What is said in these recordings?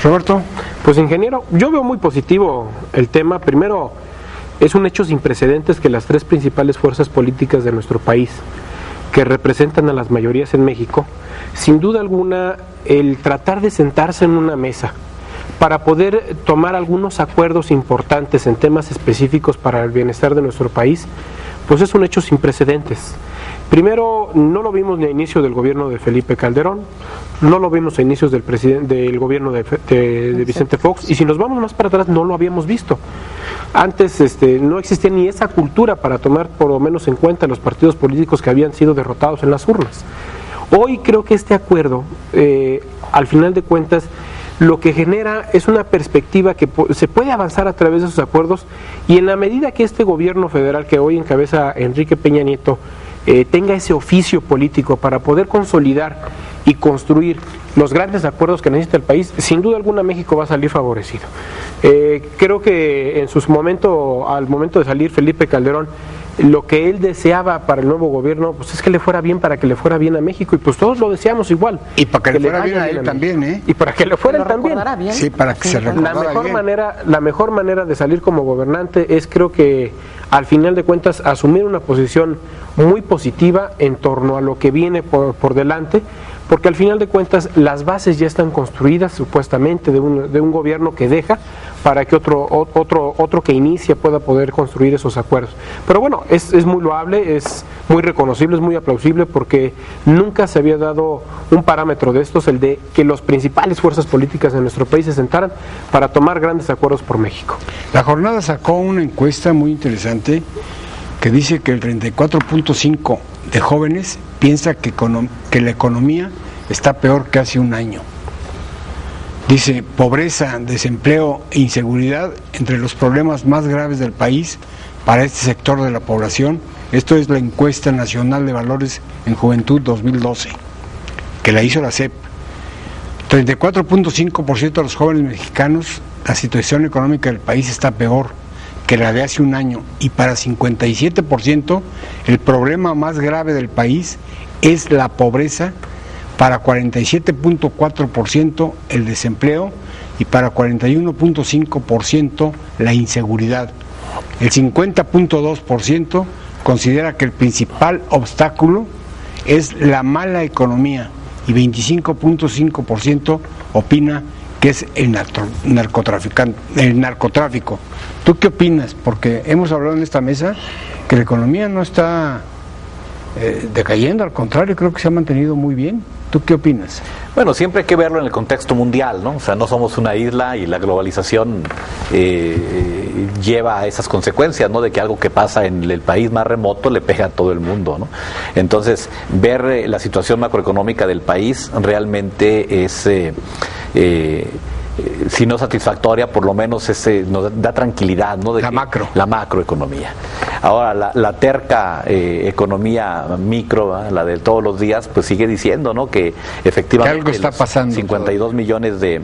Roberto. Pues ingeniero, yo veo muy positivo el tema. Primero, es un hecho sin precedentes que las tres principales fuerzas políticas de nuestro país, que representan a las mayorías en México, sin duda alguna, el tratar de sentarse en una mesa para poder tomar algunos acuerdos importantes en temas específicos para el bienestar de nuestro país, pues es un hecho sin precedentes. Primero, no lo vimos ni a inicio del gobierno de Felipe Calderón, no lo vimos a inicios del gobierno de Vicente Fox, y si nos vamos más para atrás no lo habíamos visto. Antes no existía ni esa cultura para tomar por lo menos en cuenta los partidos políticos que habían sido derrotados en las urnas. Hoy creo que este acuerdo, al final de cuentas, lo que genera es una perspectiva que se puede avanzar a través de esos acuerdos, y en la medida que este gobierno federal que hoy encabeza Enrique Peña Nieto tenga ese oficio político para poder consolidar y construir los grandes acuerdos que necesita el país, sin duda alguna México va a salir favorecido. Creo que en al momento de salir Felipe Calderón, lo que él deseaba para el nuevo gobierno, pues es que le fuera bien, para que le fuera bien a México, y pues todos lo deseamos igual. Y para que le fuera bien a él también, ¿eh? Y para que le fuera también. Bien. Sí, para que se recordara la mejor manera de salir como gobernante es, creo que al final de cuentas, asumir una posición muy positiva en torno a lo que viene por delante, porque al final de cuentas las bases ya están construidas supuestamente de un gobierno que deja para que otro que inicia pueda poder construir esos acuerdos. Pero bueno, es muy loable, es muy reconocible, es muy aplausible, porque nunca se había dado un parámetro de estos, el de que las principales fuerzas políticas de nuestro país se sentaran para tomar grandes acuerdos por México. La jornada sacó una encuesta muy interesante que dice que el 34.5% de jóvenes piensa que la economía está peor que hace un año. Dice, pobreza, desempleo e inseguridad entre los problemas más graves del país para este sector de la población. Esto es la encuesta nacional de valores en juventud 2012, que la hizo la CEP. 34.5% de los jóvenes mexicanos, la situación económica del país está peor que la de hace un año, y para 57% el problema más grave del país es la pobreza, para 47.4% el desempleo y para 41.5% la inseguridad. El 50.2% considera que el principal obstáculo es la mala economía, y 25.5% opina que es el narcotráfico. ¿Tú qué opinas? Porque hemos hablado en esta mesa que la economía no está decayendo, al contrario, creo que se ha mantenido muy bien. ¿Tú qué opinas? Bueno, siempre hay que verlo en el contexto mundial, ¿no? O sea, no somos una isla, y la globalización lleva a esas consecuencias, ¿no? De que algo que pasa en el país más remoto le pega a todo el mundo, ¿no? Entonces, ver la situación macroeconómica del país realmente es si no satisfactoria, por lo menos nos da tranquilidad, ¿no? De la macroeconomía. Ahora, la terca economía micro, la de todos los días, pues sigue diciendo, ¿no? Que efectivamente algo está pasando, 52 millones de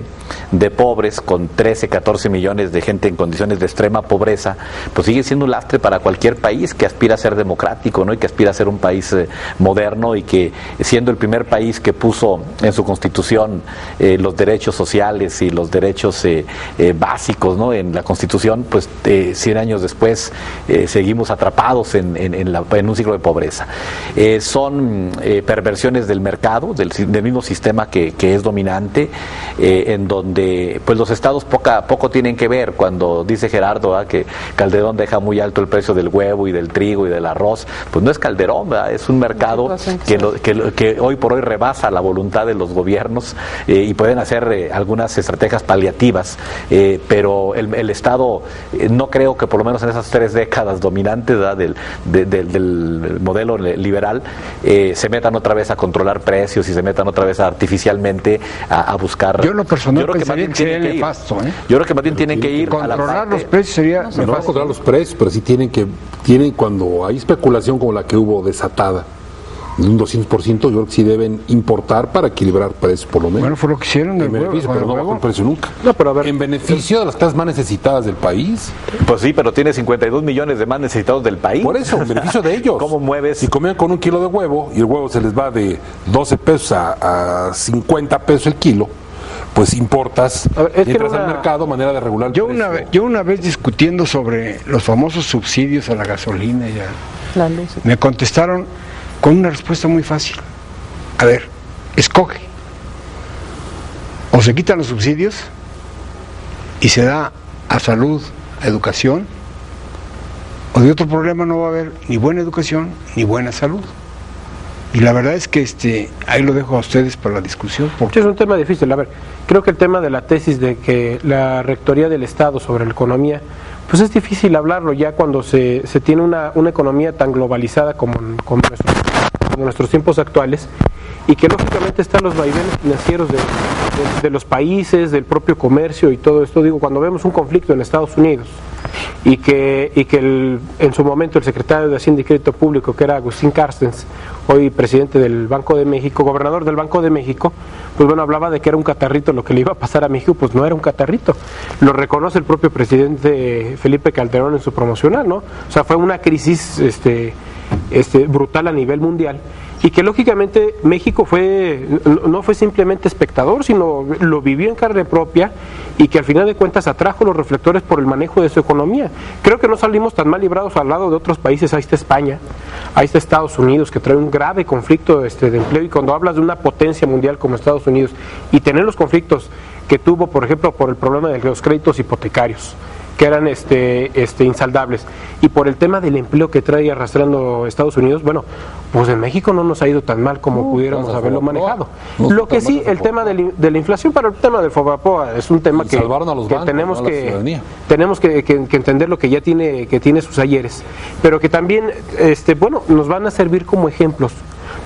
pobres, con 13, 14 millones de gente en condiciones de extrema pobreza, pues sigue siendo un lastre para cualquier país que aspira a ser democrático, ¿no? Y que aspira a ser un país moderno, y que, siendo el primer país que puso en su constitución los derechos sociales y los derechos básicos, ¿no? En la Constitución, pues 100 años después seguimos atrapados en un ciclo de pobreza. Son perversiones del mercado, del mismo sistema que es dominante, en donde pues los estados poco tienen que ver. Cuando dice Gerardo, ¿verdad?, que Calderón deja muy alto el precio del huevo y del trigo y del arroz, pues no es Calderón, ¿verdad? Es un mercado que hoy por hoy rebasa la voluntad de los gobiernos, y pueden hacer algunas estrategias paliativas, pero el Estado, no creo que por lo menos en esas 3 décadas dominantes, ¿verdad?, del modelo liberal, se metan otra vez a controlar precios y se metan otra vez artificialmente a buscar. Yo en lo personal pensaría que sería nefasto, Yo creo que más bien tienen que ir controlar a la parte, los precios sería no controlar los precios, pero sí tienen cuando hay especulación como la que hubo desatada de un 200%, yo creo que sí deben importar para equilibrar precios, por lo menos. Bueno, fue lo que hicieron en beneficio, pero no bajó el precio nunca. No, pero a ver, en beneficio de las clases más necesitadas del país. Pues sí, pero tiene 52 millones de más necesitados del país. Por eso, en beneficio de ellos. ¿Cómo mueves? Si comían con 1 kilo de huevo y el huevo se les va de 12 pesos a 50 pesos el kilo, pues importas, entras al mercado, manera de regular el precio. Yo una vez discutiendo sobre los famosos subsidios a la gasolina y la luz, me contestaron con una respuesta muy fácil. A ver, escoge. O se quitan los subsidios y se da a salud, a educación, o de otro problema no va a haber ni buena educación ni buena salud. Y la verdad es que ahí lo dejo a ustedes para la discusión. Porque es un tema difícil. A ver, creo que el tema de la tesis de que la rectoría del Estado sobre la economía, pues es difícil hablarlo ya cuando se tiene una economía tan globalizada como nuestros tiempos actuales, y que lógicamente están los vaivenes financieros de los países, del propio comercio y todo esto. Digo, cuando vemos un conflicto en Estados Unidos y que en su momento el secretario de Hacienda y Crédito Público, que era Agustín Carstens, hoy presidente del Banco de México, gobernador del Banco de México, pues bueno, hablaba de que era un catarrito lo que le iba a pasar a México. Pues no era un catarrito, lo reconoce el propio presidente Felipe Calderón en su promocional, ¿no? O sea, fue una crisis brutal a nivel mundial, y que lógicamente México no fue simplemente espectador, sino lo vivió en carne propia, y que al final de cuentas atrajo los reflectores por el manejo de su economía. Creo que no salimos tan mal librados al lado de otros países. Ahí está España, ahí está Estados Unidos, que trae un grave conflicto de empleo, y cuando hablas de una potencia mundial como Estados Unidos y tener los conflictos que tuvo, por ejemplo, por el problema de los créditos hipotecarios, que eran insaldables, y por el tema del empleo que trae arrastrando Estados Unidos, bueno, pues en México no nos ha ido tan mal como pudiéramos haberlo manejado. Lo que sí, el tema de la inflación, para el tema del Fobaproa es un tema que tenemos que entender lo que ya tiene sus ayeres, pero que también nos van a servir como ejemplos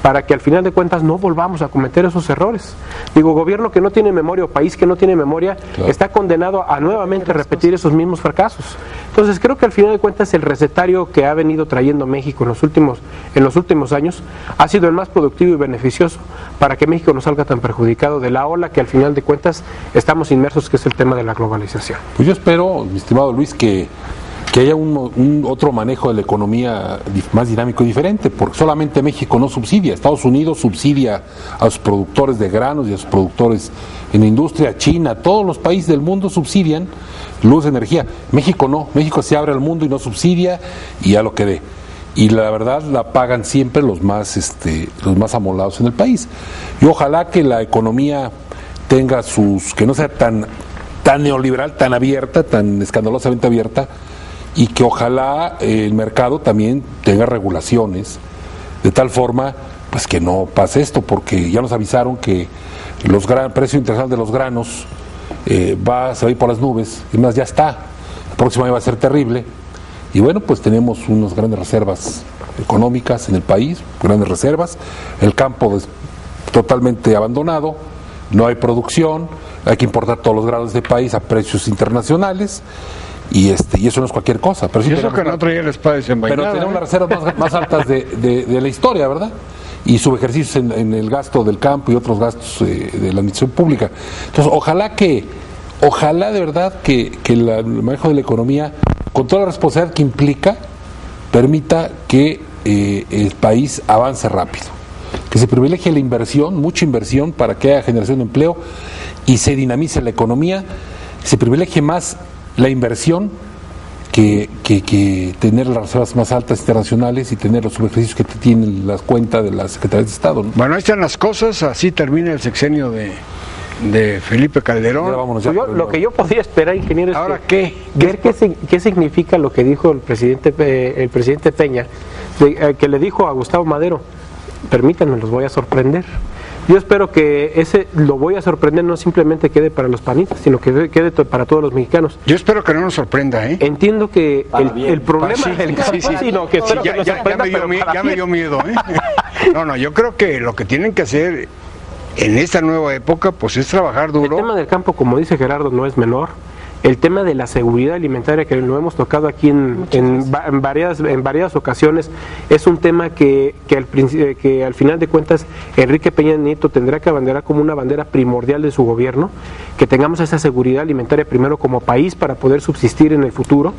para que al final de cuentas no volvamos a cometer esos errores. Digo, gobierno que no tiene memoria o país que no tiene memoria, claro, está condenado a nuevamente repetir esos mismos fracasos. Entonces creo que al final de cuentas el recetario que ha venido trayendo México en los últimos años ha sido el más productivo y beneficioso para que México no salga tan perjudicado de la ola que al final de cuentas estamos inmersos, que es el tema de la globalización. Pues yo espero, mi estimado Luis, que haya un otro manejo de la economía más dinámico y diferente, porque solamente México no subsidia. Estados Unidos subsidia a los productores de granos y a los productores en la industria. China, todos los países del mundo subsidian luz, energía. México no, México se abre al mundo y no subsidia, y a lo que dé. Y la verdad la pagan siempre los más amolados en el país. Y ojalá que la economía tenga que no sea tan neoliberal, tan abierta, tan escandalosamente abierta, y que ojalá el mercado también tenga regulaciones de tal forma pues que no pase esto, porque ya nos avisaron que el precio internacional de los granos se va a ir por las nubes, y más ya está, el próximo año va a ser terrible, y bueno, pues tenemos unas grandes reservas económicas en el país, grandes reservas, el campo es totalmente abandonado, no hay producción, hay que importar todos los granos del país a precios internacionales, y eso no es cualquier cosa. Pero sí, eso que no traía la espada desenvainada. Pero tenemos las reservas más altas de la historia, ¿verdad? Y subejercicios en el gasto del campo y otros gastos de la administración pública. Entonces, ojalá de verdad que el manejo de la economía, con toda la responsabilidad que implica, permita que el país avance rápido. Que se privilegie la inversión, mucha inversión, para que haya generación de empleo y se dinamice la economía, se privilegie más la inversión que tener las reservas más altas internacionales y tener los subejercicios que tienen las cuentas de la Secretaría de Estado, ¿no? Bueno, ahí están las cosas, así termina el sexenio de Felipe Calderón. Lo que yo podría esperar, ingeniero, es ¿ahora ver qué significa lo que dijo el presidente Peña, que le dijo a Gustavo Madero: permítanme, los voy a sorprender. Yo espero que ese lo voy a sorprender no simplemente quede para los panistas, sino que quede para todos los mexicanos. Yo espero que no nos sorprenda, ¿eh? Entiendo que el problema... Ya me dio miedo, ¿eh? No, yo creo que lo que tienen que hacer en esta nueva época, pues es trabajar duro. El tema del campo, como dice Gerardo, no es menor. El tema de la seguridad alimentaria, que lo hemos tocado aquí en varias ocasiones, es un tema que al final de cuentas Enrique Peña Nieto tendrá que abanderar como una bandera primordial de su gobierno, que tengamos esa seguridad alimentaria primero como país para poder subsistir en el futuro,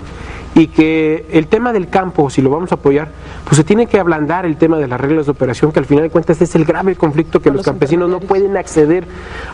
y que el tema del campo, si lo vamos a apoyar, pues se tiene que ablandar el tema de las reglas de operación, que al final de cuentas es el grave conflicto que los campesinos no pueden acceder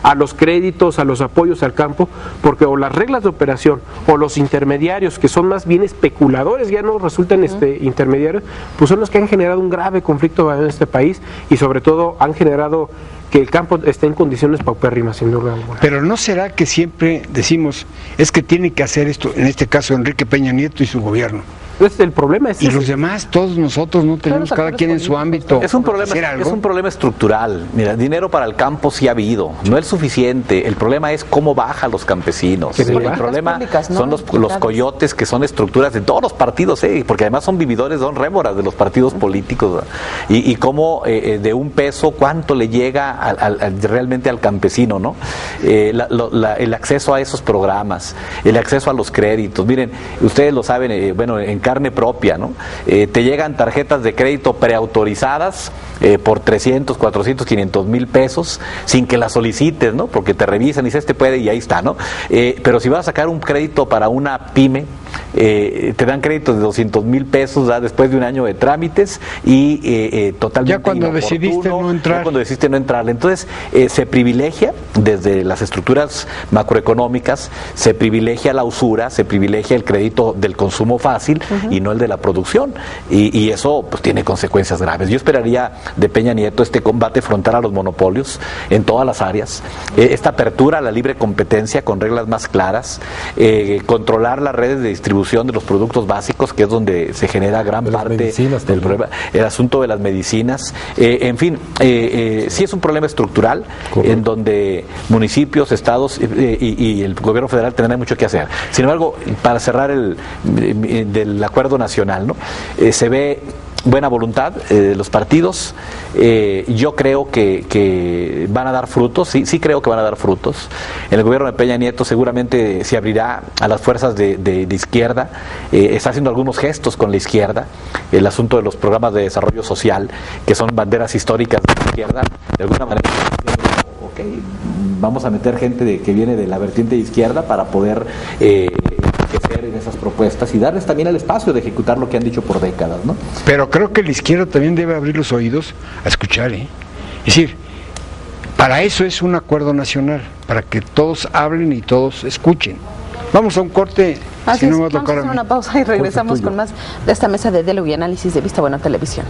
a los créditos, a los apoyos al campo, porque o las reglas de operación o los intermediarios, que son más bien especuladores, ya no resultan intermediarios, pues son los que han generado un grave conflicto en este país y sobre todo han generado que el campo esté en condiciones paupérrimas, sin duda alguna. Pero ¿no será que siempre decimos, es que tiene que hacer esto, en este caso Enrique Peña Nieto y su gobierno? Entonces, el problema es y los demás, todos nosotros no tenemos, cada quien en su ámbito. Es un problema estructural. Mira, dinero para el campo sí ha habido, no es suficiente. El problema es cómo baja a los campesinos. El problema son los coyotes, que son estructuras de todos los partidos, porque además son vividores, son rémoras de los partidos políticos. Y cómo de un peso, cuánto le llega realmente al campesino, ¿no? El acceso a esos programas, el acceso a los créditos. Miren, ustedes lo saben, en carne propia, ¿no? Te llegan tarjetas de crédito preautorizadas por 300, 400, 500 mil pesos sin que las solicites, ¿no? Porque te revisan y dices, este puede y ahí está, ¿no? Pero si vas a sacar un crédito para una pyme, te dan créditos de 200 mil pesos después de un año de trámites y totalmente ya cuando decidiste no entrar. Ya cuando decidiste no entrar. Entonces se privilegia desde las estructuras macroeconómicas, se privilegia la usura, se privilegia el crédito del consumo fácil y no el de la producción, y eso pues tiene consecuencias graves. Yo esperaría de Peña Nieto este combate frontal a los monopolios en todas las áreas, esta apertura a la libre competencia con reglas más claras, controlar las redes de distribución de los productos básicos, que es donde se genera gran parte del problema, el asunto de las medicinas, en fin, sí es un problema estructural. Correcto. En donde municipios, estados y el gobierno federal tendrán mucho que hacer. Sin embargo, para cerrar del acuerdo nacional, ¿no? Se ve buena voluntad de los partidos. Yo creo que van a dar frutos, sí creo que van a dar frutos. En el gobierno de Peña Nieto seguramente se abrirá a las fuerzas de izquierda, está haciendo algunos gestos con la izquierda, el asunto de los programas de desarrollo social, que son banderas históricas de la izquierda, de alguna manera, vamos a meter gente que viene de la vertiente de izquierda para poder enriquecer en esas propuestas y darles también el espacio de ejecutar lo que han dicho por décadas, ¿no? Pero creo que la izquierda también debe abrir los oídos a escuchar, Es decir, para eso es un acuerdo nacional, para que todos hablen y todos escuchen. Vamos a un corte. Vamos a hacer una pausa y regresamos con más de esta mesa de diálogo y análisis de Vista Bueno Televisión.